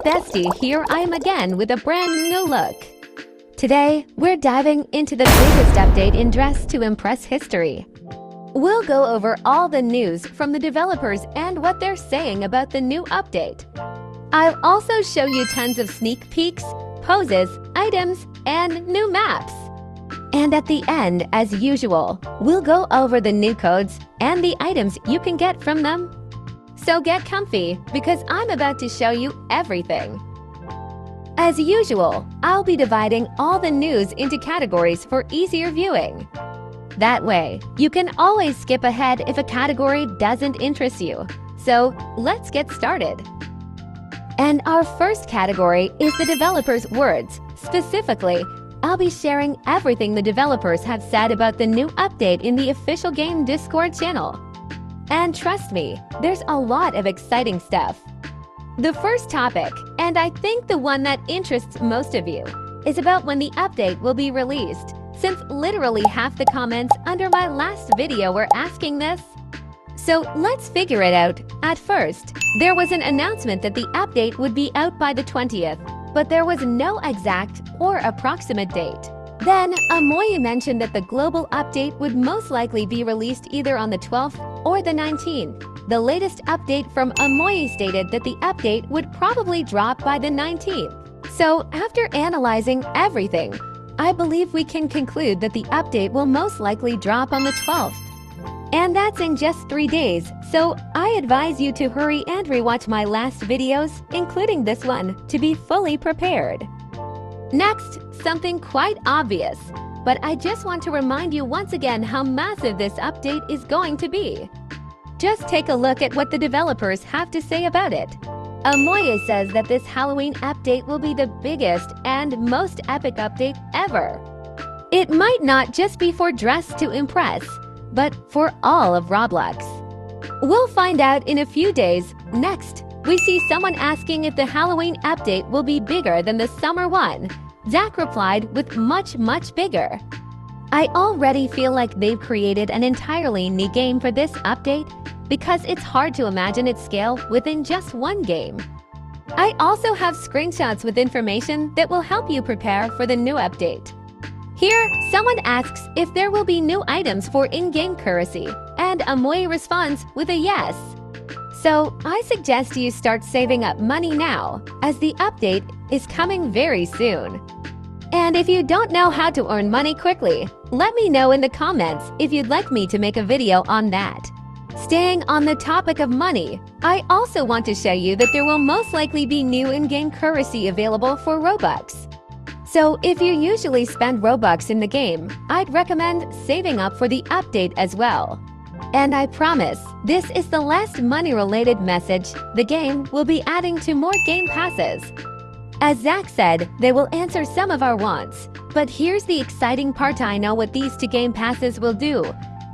bestie, here I am again with a brand new look. Today, we're diving into the biggest update in Dress to Impress history. We'll go over all the news from the developers and what they're saying about the new update. I'll also show you tons of sneak peeks, poses, items, and new maps. And at the end, as usual, we'll go over the new codes and the items you can get from them. So get comfy, because I'm about to show you everything. As usual, I'll be dividing all the news into categories for easier viewing. That way, you can always skip ahead if a category doesn't interest you. So let's get started. And our first category is the developers' words. Specifically, I'll be sharing everything the developers have said about the new update in the official game Discord channel. And trust me, there's a lot of exciting stuff. The first topic, and I think the one that interests most of you, is about when the update will be released, since literally half the comments under my last video were asking this. So let's figure it out. At first, there was an announcement that the update would be out by the 20th, but there was no exact or approximate date. Then, Amoy mentioned that the global update would most likely be released either on the 12th or the 19th. The latest update from Amoy stated that the update would probably drop by the 19th. So, after analyzing everything, I believe we can conclude that the update will most likely drop on the 12th. And that's in just 3 days, so I advise you to hurry and rewatch my last videos, including this one, to be fully prepared. Next, something quite obvious, but I just want to remind you once again how massive this update is going to be. Just take a look at what the developers have to say about it. Amoye says that this Halloween update will be the biggest and most epic update ever. It might not just be for Dress to Impress, but for all of Roblox. We'll find out in a few days. Next, we see someone asking if the Halloween update will be bigger than the summer one. Zach replied with much bigger. I already feel like they've created an entirely new game for this update because it's hard to imagine its scale within just one game. I also have screenshots with information that will help you prepare for the new update. Here, someone asks if there will be new items for in-game currency, and Amoy responds with a yes. So, I suggest you start saving up money now, as the update is coming very soon. And if you don't know how to earn money quickly, let me know in the comments if you'd like me to make a video on that. Staying on the topic of money, I also want to show you that there will most likely be new in-game currency available for Robux. So if you usually spend Robux in the game, I'd recommend saving up for the update as well. And I promise, this is the last money-related message. The game will be adding to more game passes. As Zach said, they will answer some of our wants. But here's the exciting part. I know what these 2 game passes will do.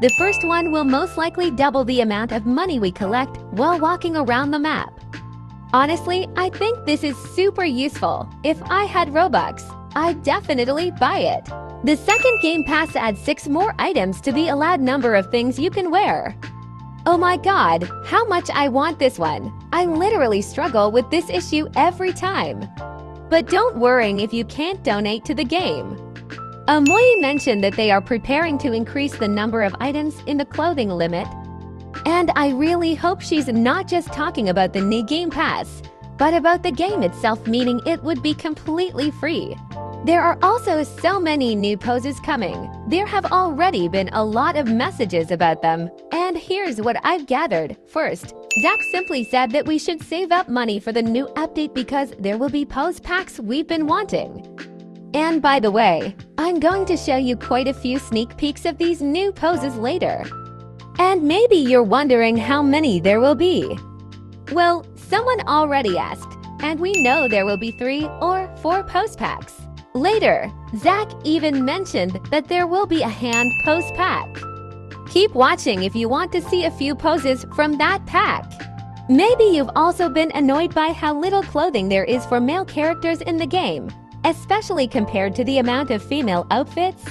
The first one will most likely double the amount of money we collect while walking around the map. Honestly, I think this is super useful. If I had Robux, I'd definitely buy it. The second game pass adds 6 more items to the allowed number of things you can wear. Oh my god, how much I want this one. I literally struggle with this issue every time. But don't worry if you can't donate to the game. Amoy mentioned that they are preparing to increase the number of items in the clothing limit. And I really hope she's not just talking about the new game pass, but about the game itself, meaning it would be completely free. There are also so many new poses coming. There have already been a lot of messages about them, and here's what I've gathered. First, Zach simply said that we should save up money for the new update because there will be pose packs we've been wanting. And by the way, I'm going to show you quite a few sneak peeks of these new poses later. And maybe you're wondering how many there will be. Well, someone already asked, and we know there will be 3 or 4 pose packs. Later, Zach even mentioned that there will be a hand pose pack. Keep watching if you want to see a few poses from that pack. Maybe you've also been annoyed by how little clothing there is for male characters in the game, especially compared to the amount of female outfits.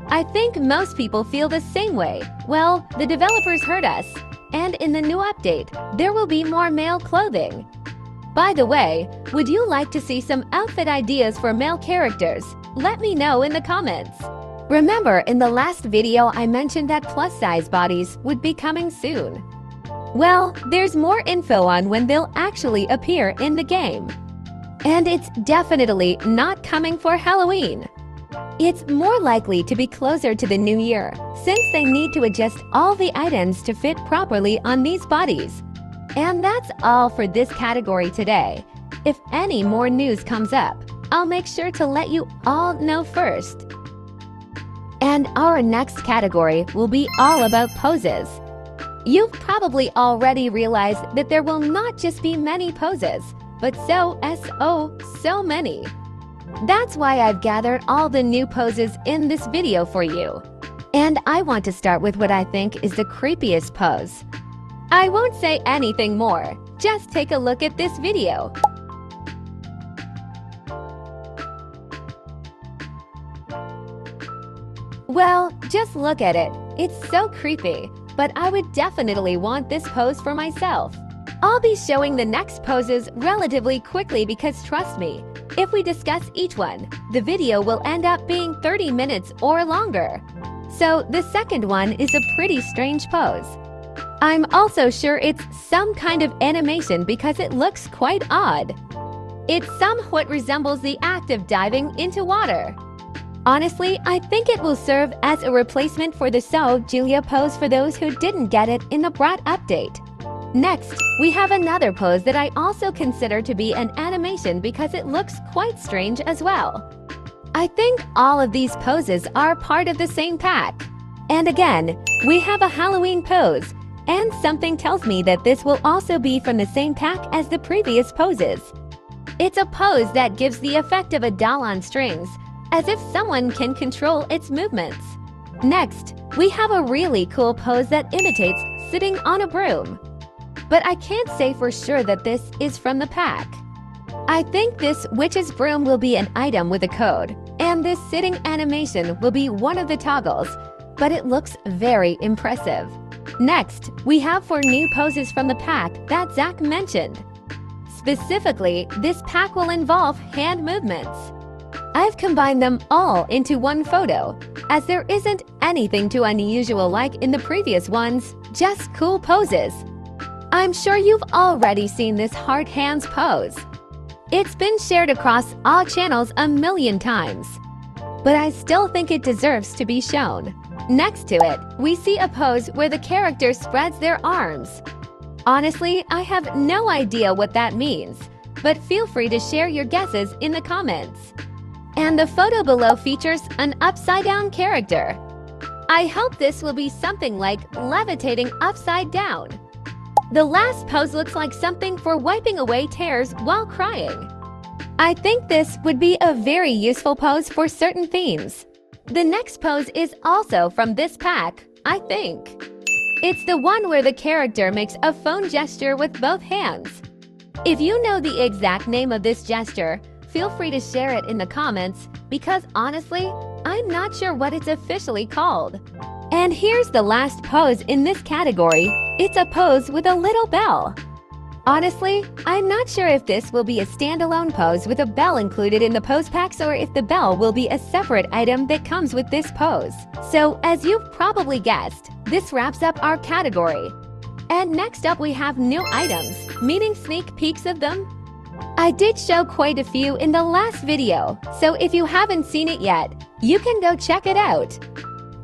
I think most people feel the same way. Well, the developers heard us, and in the new update, there will be more male clothing. By the way, would you like to see some outfit ideas for male characters? Let me know in the comments. Remember, in the last video I mentioned that plus-size bodies would be coming soon. Well, there's more info on when they'll actually appear in the game. And it's definitely not coming for Halloween. It's more likely to be closer to the new year, since they need to adjust all the items to fit properly on these bodies. And that's all for this category today. If any more news comes up, I'll make sure to let you all know first. And our next category will be all about poses. You've probably already realized that there will not just be many poses, but so many. That's why I've gathered all the new poses in this video for you. And I want to start with what I think is the creepiest pose. I won't say anything more, just take a look at this video. Well, just look at it. It's so creepy, but I would definitely want this pose for myself. I'll be showing the next poses relatively quickly because trust me, if we discuss each one, the video will end up being 30 minutes or longer. So the second one is a pretty strange pose. I'm also sure it's some kind of animation because it looks quite odd. It somewhat resembles the act of diving into water. Honestly, I think it will serve as a replacement for the So Julia pose for those who didn't get it in the Brat update. Next, we have another pose that I also consider to be an animation because it looks quite strange as well. I think all of these poses are part of the same pack. And again, we have a Halloween pose, and something tells me that this will also be from the same pack as the previous poses. It's a pose that gives the effect of a doll on strings, as if someone can control its movements. Next, we have a really cool pose that imitates sitting on a broom. But I can't say for sure that this is from the pack. I think this witch's broom will be an item with a code, and this sitting animation will be one of the toggles, but it looks very impressive. Next, we have 4 new poses from the pack that Zach mentioned. Specifically, this pack will involve hand movements. I've combined them all into one photo, as there isn't anything too unusual like in the previous ones, just cool poses. I'm sure you've already seen this heart hands pose. It's been shared across all channels a million times, but I still think it deserves to be shown. Next to it, we see a pose where the character spreads their arms. Honestly, I have no idea what that means, but feel free to share your guesses in the comments. And the photo below features an upside-down character. I hope this will be something like levitating upside down. The last pose looks like something for wiping away tears while crying. I think this would be a very useful pose for certain themes. The next pose is also from this pack, I think. It's the one where the character makes a phone gesture with both hands. If you know the exact name of this gesture, feel free to share it in the comments because honestly, I'm not sure what it's officially called. And here's the last pose in this category. It's a pose with a little bell. Honestly, I'm not sure if this will be a standalone pose with a bell included in the pose packs or if the bell will be a separate item that comes with this pose. So, as you've probably guessed, this wraps up our category. And next up we have new items, meaning sneak peeks of them. I did show quite a few in the last video, so if you haven't seen it yet, you can go check it out.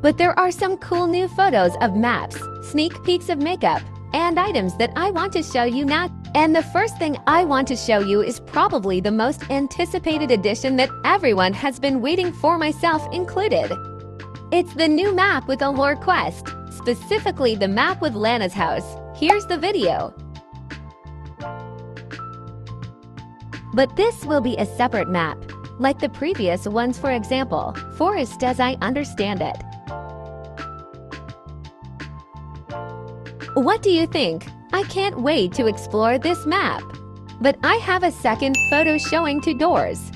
But there are some cool new photos of maps, sneak peeks of makeup, and items that I want to show you now. And the first thing I want to show you is probably the most anticipated addition that everyone has been waiting for, myself included. It's the new map with a lore quest, specifically the map with Lana's house. Here's the video. But this will be a separate map, like the previous ones, for example, Forest as I understand it. What do you think? I can't wait to explore this map. But I have a second photo showing 2 doors.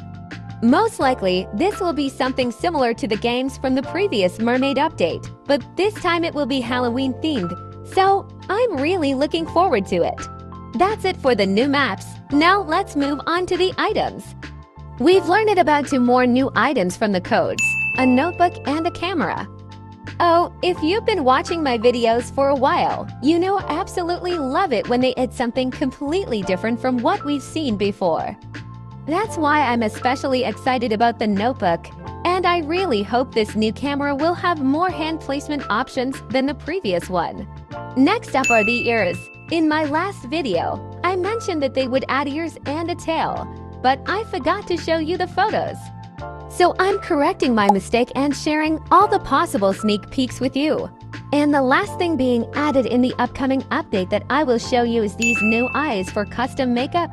Most likely, this will be something similar to the games from the previous Mermaid update, but this time it will be Halloween themed, so I'm really looking forward to it. That's it for the new maps. Now let's move on to the items. We've learned about two more new items from the codes, a notebook and a camera. Oh, if you've been watching my videos for a while, you know I absolutely love it when they add something completely different from what we've seen before. That's why I'm especially excited about the notebook, and I really hope this new camera will have more hand placement options than the previous one. Next up are the ears. In my last video, I mentioned that they would add ears and a tail, but I forgot to show you the photos. So I'm correcting my mistake and sharing all the possible sneak peeks with you. And the last thing being added in the upcoming update that I will show you is these new eyes for custom makeup.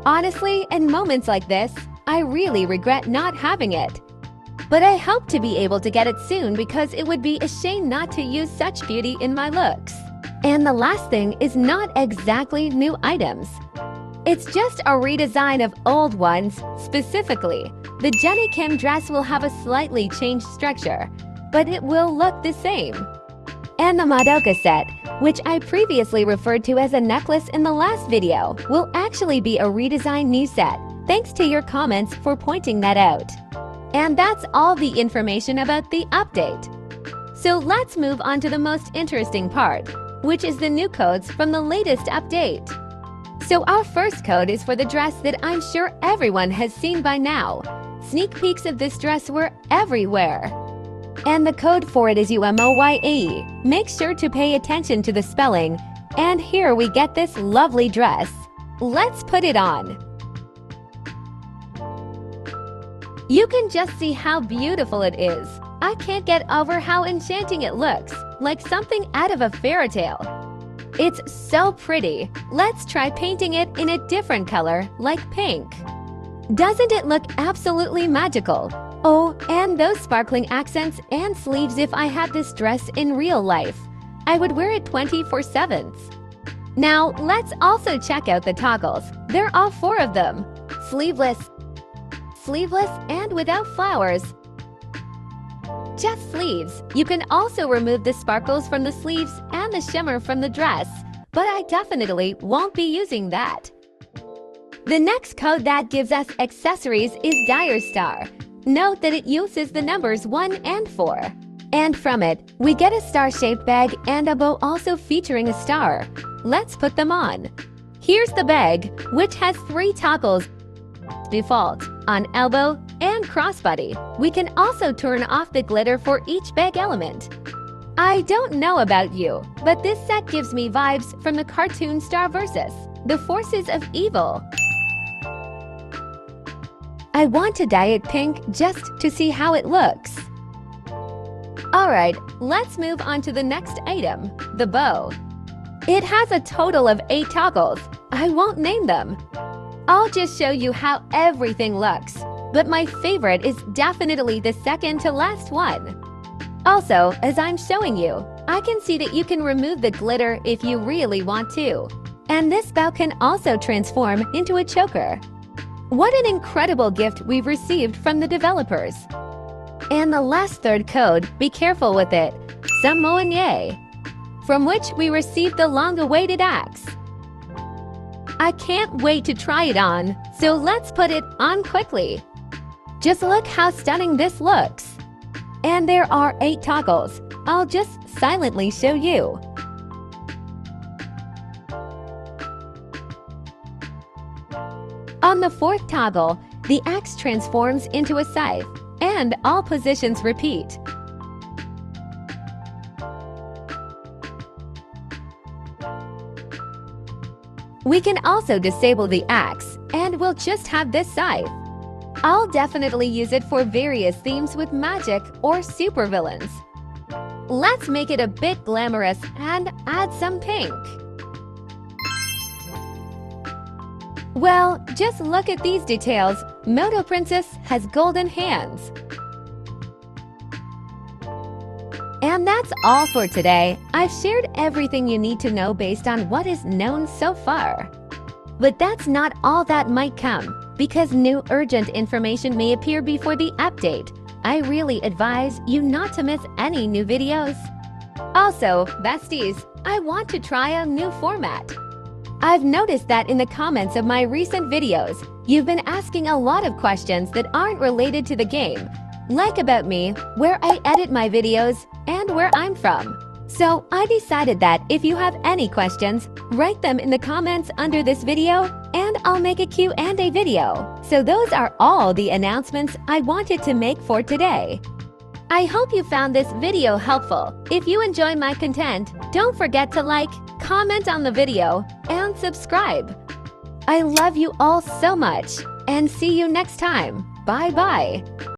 Honestly, in moments like this, I really regret not having it. But I hope to be able to get it soon because it would be a shame not to use such beauty in my looks. And the last thing is not exactly new items. It's just a redesign of old ones. Specifically, the Jenny Kim dress will have a slightly changed structure, but it will look the same. And the Madoka set, which I previously referred to as a necklace in the last video, will actually be a redesigned new set, thanks to your comments for pointing that out. And that's all the information about the update. So let's move on to the most interesting part, which is the new codes from the latest update. So our first code is for the dress that I'm sure everyone has seen by now. Sneak peeks of this dress were everywhere. And the code for it is UMOYE. Make sure to pay attention to the spelling. And here we get this lovely dress. Let's put it on. You can just see how beautiful it is. I can't get over how enchanting it looks, like something out of a fairy tale. It's so pretty. Let's try painting it in a different color, like pink. Doesn't it look absolutely magical? Oh, and those sparkling accents and sleeves. If I had this dress in real life, I would wear it 24/7. Now, let's also check out the toggles. There are 4 of them. Sleeveless, and without flowers. Just sleeves. You can also remove the sparkles from the sleeves and the shimmer from the dress, but I definitely won't be using that. The next code that gives us accessories is Dire Star. Note that it uses the numbers 1 and 4. And from it, we get a star-shaped bag and a bow also featuring a star. Let's put them on. Here's the bag, which has 3 toggles. Default, on elbow, and crossbody. We can also turn off the glitter for each bag element. I don't know about you, but this set gives me vibes from the cartoon Star vs. The Forces of Evil. I want to dye it pink just to see how it looks. Alright, let's move on to the next item, the bow. It has a total of 8 toggles. I won't name them. I'll just show you how everything looks, but my favorite is definitely the second to last one. Also, as I'm showing you, I can see that you can remove the glitter if you really want to. And this bow can also transform into a choker. What an incredible gift we've received from the developers. And the last third code, be careful with it, Samoanye, from which we received the long-awaited axe. I can't wait to try it on, so let's put it on quickly. Just look how stunning this looks. And there are 8 toggles. I'll just silently show you. On the 4th toggle, the axe transforms into a scythe, and all positions repeat. We can also disable the axe, and we'll just have this scythe. I'll definitely use it for various themes with magic or supervillains. Let's make it a bit glamorous and add some pink. Well, just look at these details. Moto Princess has golden hands. And that's all for today. I've shared everything you need to know based on what is known so far. But that's not all that might come, because new urgent information may appear before the update. I really advise you not to miss any new videos. Also, besties, I want to try a new format. I've noticed that in the comments of my recent videos, you've been asking a lot of questions that aren't related to the game, like about me, where I edit my videos, and where I'm from. So I decided that if you have any questions, write them in the comments under this video and I'll make a Q&A video. So those are all the announcements I wanted to make for today. I hope you found this video helpful. If you enjoy my content, don't forget to like, comment on the video, and subscribe. I love you all so much, and see you next time. Bye-bye.